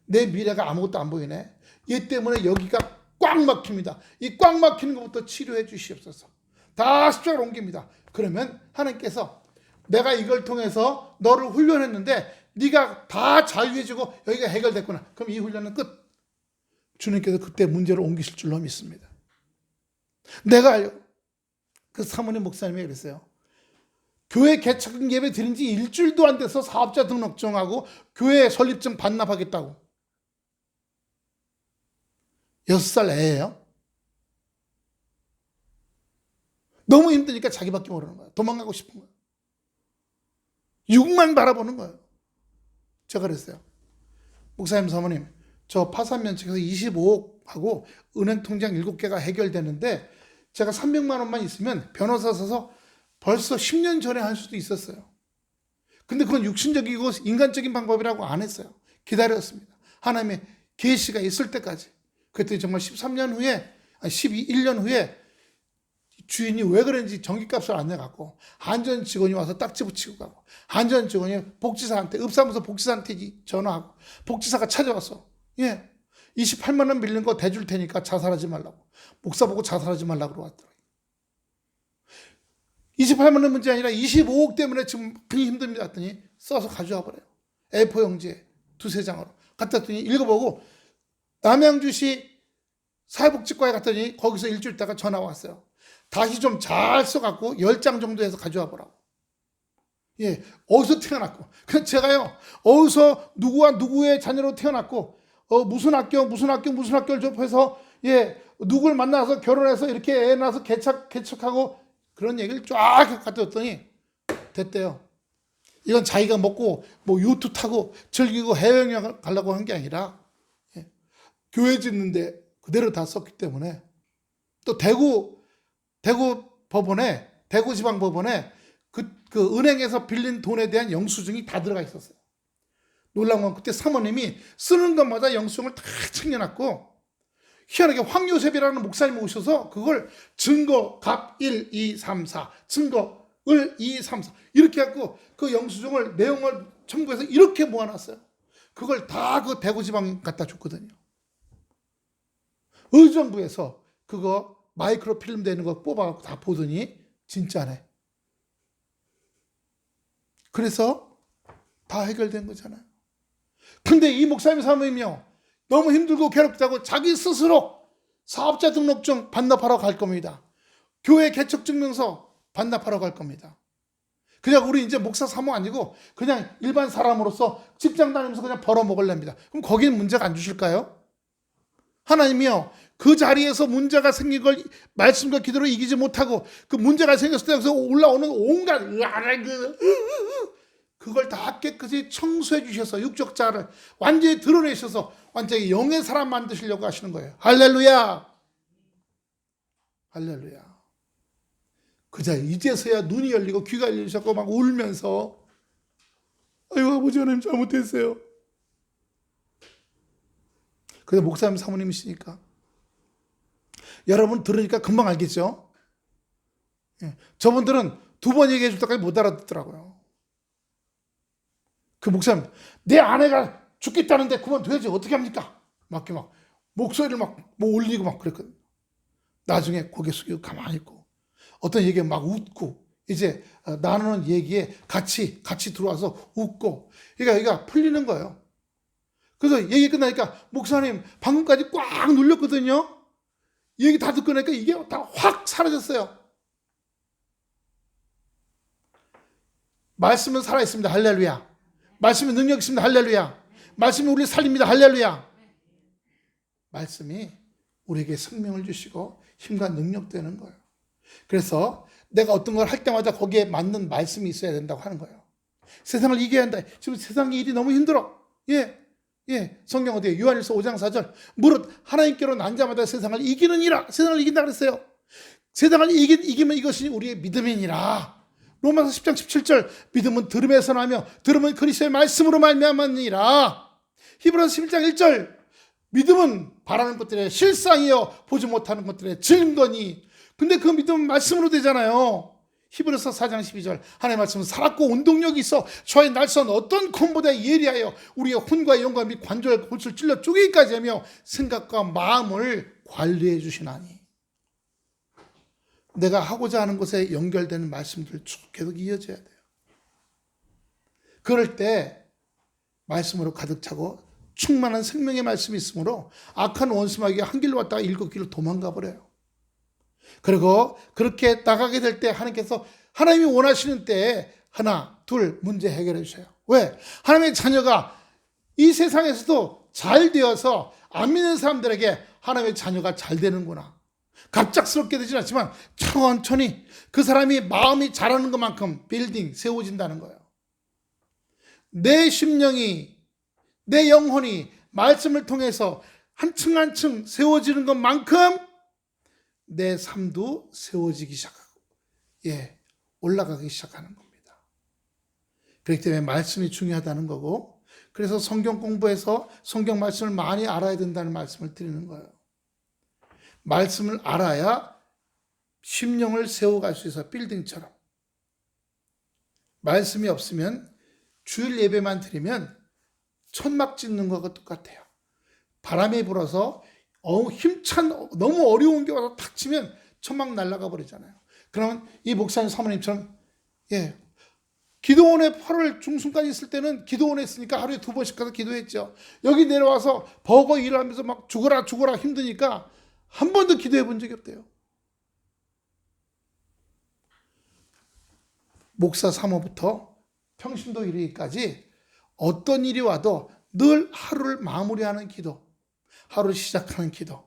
내 미래가 아무것도 안 보이네. 얘 때문에 여기가 꽉 막힙니다. 이 꽉 막히는 것부터 치료해 주시옵소서. 다 십자가로 옮깁니다. 그러면 하나님께서 내가 이걸 통해서 너를 훈련했는데 네가 다 자유해지고 여기가 해결됐구나. 그럼 이 훈련은 끝. 주님께서 그때 문제를 옮기실 줄로 믿습니다. 내가 알려. 그 사모님 목사님이 그랬어요. 교회 개척 예배 드린 지 일주일도 안 돼서 사업자 등록증하고 교회 설립증 반납하겠다고. 6살 애예요. 너무 힘드니까 자기밖에 모르는 거예요. 도망가고 싶은 거예요. 육만 바라보는 거예요. 제가 그랬어요. 목사님, 사모님, 저 파산면책에서 25억하고 은행 통장 7개가 해결되는데 제가 300만 원만 있으면 변호사 서서 벌써 10년 전에 할 수도 있었어요. 근데 그건 육신적이고 인간적인 방법이라고 안 했어요. 기다렸습니다. 하나님의 계시가 있을 때까지. 그랬더니 정말 13년 후에, 1년 후에 주인이 왜 그런지 전기값을 안 내갖고 한전 직원이 와서 딱지 붙이고 가고 한전 직원이 복지사한테, 읍사무소 복지사한테 전화하고 복지사가 찾아왔어. 28만 원 빌린 거 대줄 테니까 자살하지 말라고. 목사 보고 자살하지 말라고 그러더라고요. 28만 원 문제 아니라 25억 때문에 지금 많이 힘듭니다 했더니 써서 가져와 버려요. A4 용지에 2-3장으로 갖다 놨더니 읽어보고 남양주시 사회복지과에 갔더니 거기서 일주일 있다가 전화 왔어요. 다시 좀 잘 써갖고 10장 정도 해서 가져와 보라고. 어디서 태어났고. 그래서 제가요, 어디서 누구와 누구의 자녀로 태어났고, 무슨 학교를 접해서, 누굴 만나서 결혼해서 이렇게 애 낳아서 개척하고 그런 얘기를 쫙 갖다 줬더니 됐대요. 이건 자기가 먹고, 요트 타고 즐기고 해외여행 가려고 한 게 아니라, 교회 짓는데 그대로 다 썼기 때문에 또 대구지방법원에 그 은행에서 빌린 돈에 대한 영수증이 다 들어가 있었어요. 놀라운 건 그때 사모님이 쓰는 것마다 영수증을 다 챙겨놨고 희한하게 황요셉이라는 목사님이 오셔서 그걸 증거 갑 1, 2, 3, 4 증거 을 2, 3, 4 이렇게 해갖고 그 영수증을 내용을 첨부해서 이렇게 모아놨어요. 그걸 다 그 대구지방 갖다 줬거든요. 의정부에서 그거 마이크로 필름 되는 거 뽑아갖고 다 보더니 진짜네. 그래서 다 해결된 거잖아요. 근데 이 목사님 사모님이요, 너무 힘들고 괴롭다고 자기 스스로 사업자 등록증 반납하러 갈 겁니다. 교회 개척증명서 반납하러 갈 겁니다. 그냥 우리 이제 목사 사모 아니고 그냥 일반 사람으로서 직장 다니면서 그냥 벌어먹으렵니다. 그럼 거기는 문제가 안 주실까요? 하나님이요, 그 자리에서 문제가 생긴 걸 말씀과 기도로 이기지 못하고 그 문제가 생겼을 때 여기서 올라오는 온갖 그걸 다 깨끗이 청소해 주셔서 육적자를 완전히 드러내셔서 완전히 영의 사람 만드시려고 하시는 거예요. 할렐루야. 할렐루야. 그자 이제서야 눈이 열리고 귀가 열리셨고 막 울면서 아이고 아버지 하나님 잘못했어요. 근데 목사님 사모님이시니까 여러분 들으니까 금방 알겠죠? 저분들은 2번 얘기해 줄 때까지 못 알아듣더라고요. 그 목사님, 내 아내가 죽겠다는데 그만둬야지 어떻게 합니까? 막 목소리를 막 올리고 막 그랬거든요. 나중에 고개 숙이고 가만히 있고 어떤 얘기에 막 웃고 이제 나누는 얘기에 같이 들어와서 웃고 얘가 풀리는 거예요. 그래서 얘기 끝나니까 목사님 방금까지 꽉 눌렸거든요. 얘기 다 듣고 나니까 이게 다 확 사라졌어요. 말씀은 살아있습니다. 할렐루야. 말씀은 능력 있습니다. 할렐루야. 말씀이 우리를 살립니다. 할렐루야. 말씀이 우리에게 생명을 주시고 힘과 능력 되는 거예요. 그래서 내가 어떤 걸 할 때마다 거기에 맞는 말씀이 있어야 된다고 하는 거예요. 세상을 이겨야 한다. 지금 세상의 일이 너무 힘들어. 성경 어디에? 요한일서 5장 4절. 무릇 하나님께로 난 자마다 세상을 이기느니라. 세상을 이긴다 그랬어요. 세상을 이기면 이것이 우리의 믿음이니라. 로마서 10장 17절. 믿음은 들음에서 나며 들음은 그리스도의 말씀으로 말미암았느니라. 히브리서 11장 1절. 믿음은 바라는 것들의 실상이요 보지 못하는 것들의 증거니. 근데 그 믿음은 말씀으로 되잖아요. 히브리서 4장 12절 하나님의 말씀은 살았고 운동력이 있어 저의 날선 어떤 콤보다 예리하여 우리의 혼과 영과 및 관절과 골수를 찔러 쪼개기까지 하며 생각과 마음을 관리해 주시나니. 내가 하고자 하는 것에 연결되는 말씀들 쭉 계속 이어져야 돼요. 그럴 때 말씀으로 가득 차고 충만한 생명의 말씀이 있으므로 악한 원수마귀가 한 길로 왔다가 일곱 길로 도망가 버려요. 그리고 그렇게 나가게 될 때 하나님께서 하나님이 원하시는 때에 하나, 둘 문제 해결해 주세요. 왜? 하나님의 자녀가 이 세상에서도 잘 되어서 안 믿는 사람들에게 하나님의 자녀가 잘 되는구나. 갑작스럽게 되진 않지만 천천히 그 사람이 마음이 자라는 것만큼 빌딩 세워진다는 거예요. 내 심령이, 내 영혼이 말씀을 통해서 한층 한층 세워지는 것만큼 내 삶도 세워지기 시작하고, 올라가기 시작하는 겁니다. 그렇기 때문에 말씀이 중요하다는 거고, 그래서 성경 공부해서 성경 말씀을 많이 알아야 된다는 말씀을 드리는 거예요. 말씀을 알아야 심령을 세워갈 수 있어, 빌딩처럼. 말씀이 없으면 주일 예배만 드리면 천막 짓는 것과 똑같아요. 바람이 불어서 힘찬 너무 어려운 게 와서 탁 치면 천막 날아가 버리잖아요. 그러면 이 목사님 사모님처럼 기도원에 8월 중순까지 있을 때는 기도원에 있으니까 하루에 2번씩 가서 기도했죠. 여기 내려와서 버거 일하면서 막 죽어라 힘드니까 한 번도 기도해 본 적이 없대요. 목사 사모부터 평신도 이르기까지 어떤 일이 와도 늘 하루를 마무리하는 기도, 하루를 시작하는 기도,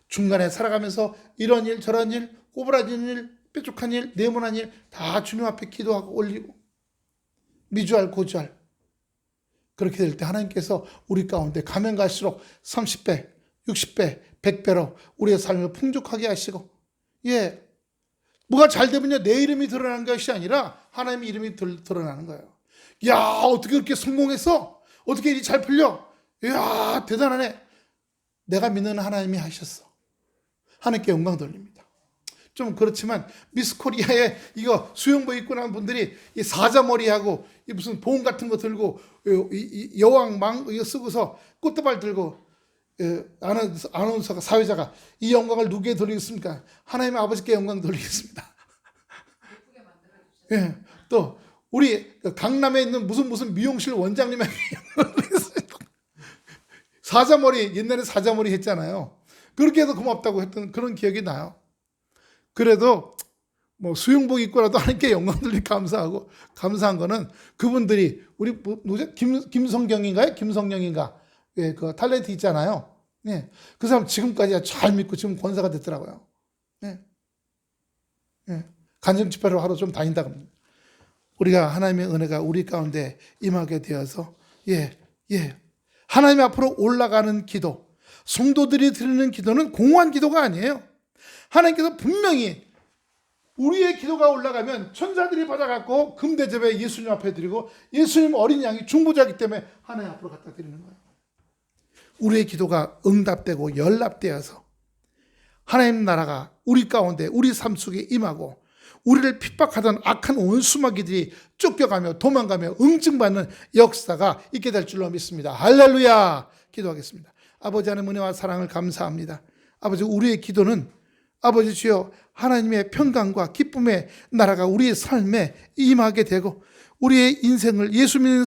중간에 살아가면서 이런 일 저런 일, 꼬부라진 일, 뾰족한 일, 네모난 일 다 주님 앞에 기도하고 올리고 미주알 고주알. 그렇게 될 때 하나님께서 우리 가운데 가면 갈수록 30배, 60배, 100배로 우리의 삶을 풍족하게 하시고, 뭐가 잘 되면요 내 이름이 드러나는 것이 아니라 하나님의 이름이 드러나는 거예요. 야, 어떻게 그렇게 성공했어? 어떻게 일이 잘 풀려? 이야, 대단하네. 내가 믿는 하나님이 하셨어. 하나님께 영광 돌립니다. 좀 그렇지만 미스 코리아에 이거 수영복 입고 나온 분들이 이 사자머리하고 이 무슨 봉 같은 거 들고 이 여왕망 이거 쓰고서 꽃다발 들고 아나운서가 사회자가 이 영광을 누구에게 돌리겠습니까? 하나님의 아버지께 영광 돌리겠습니다. 또 우리 강남에 있는 무슨 미용실 원장님에게 영광 돌리겠습니다. 사자머리, 옛날에 사자머리 했잖아요. 그렇게 해서 고맙다고 했던 그런 기억이 나요. 그래도 뭐 수영복 입고라도 하나님께 영광 돌리 감사하고, 감사한 거는 그분들이 우리 누구죠? 김성경인가요? 김성령인가? 그 탤런트 있잖아요. 그 사람 지금까지 잘 믿고 지금 권사가 됐더라고요. 간증 집회로 하루 좀 다닌다고 합니다. 우리가 하나님의 은혜가 우리 가운데 임하게 되어서 하나님 앞으로 올라가는 기도, 성도들이 드리는 기도는 공허한 기도가 아니에요. 하나님께서 분명히 우리의 기도가 올라가면 천사들이 받아갖고 금대접에 예수님 앞에 드리고, 예수님 어린 양이 중보자이기 때문에 하나님 앞으로 갖다 드리는 거예요. 우리의 기도가 응답되고 연락되어서 하나님 나라가 우리 가운데 우리 삶 속에 임하고, 우리를 핍박하던 악한 원수마귀들이 쫓겨가며 도망가며 응징받는 역사가 있게 될 줄로 믿습니다. 할렐루야. 기도하겠습니다. 아버지 하나님 은혜와 사랑을 감사합니다. 아버지, 우리의 기도는 아버지 주여 하나님의 평강과 기쁨의 나라가 우리의 삶에 임하게 되고, 우리의 인생을 예수 믿는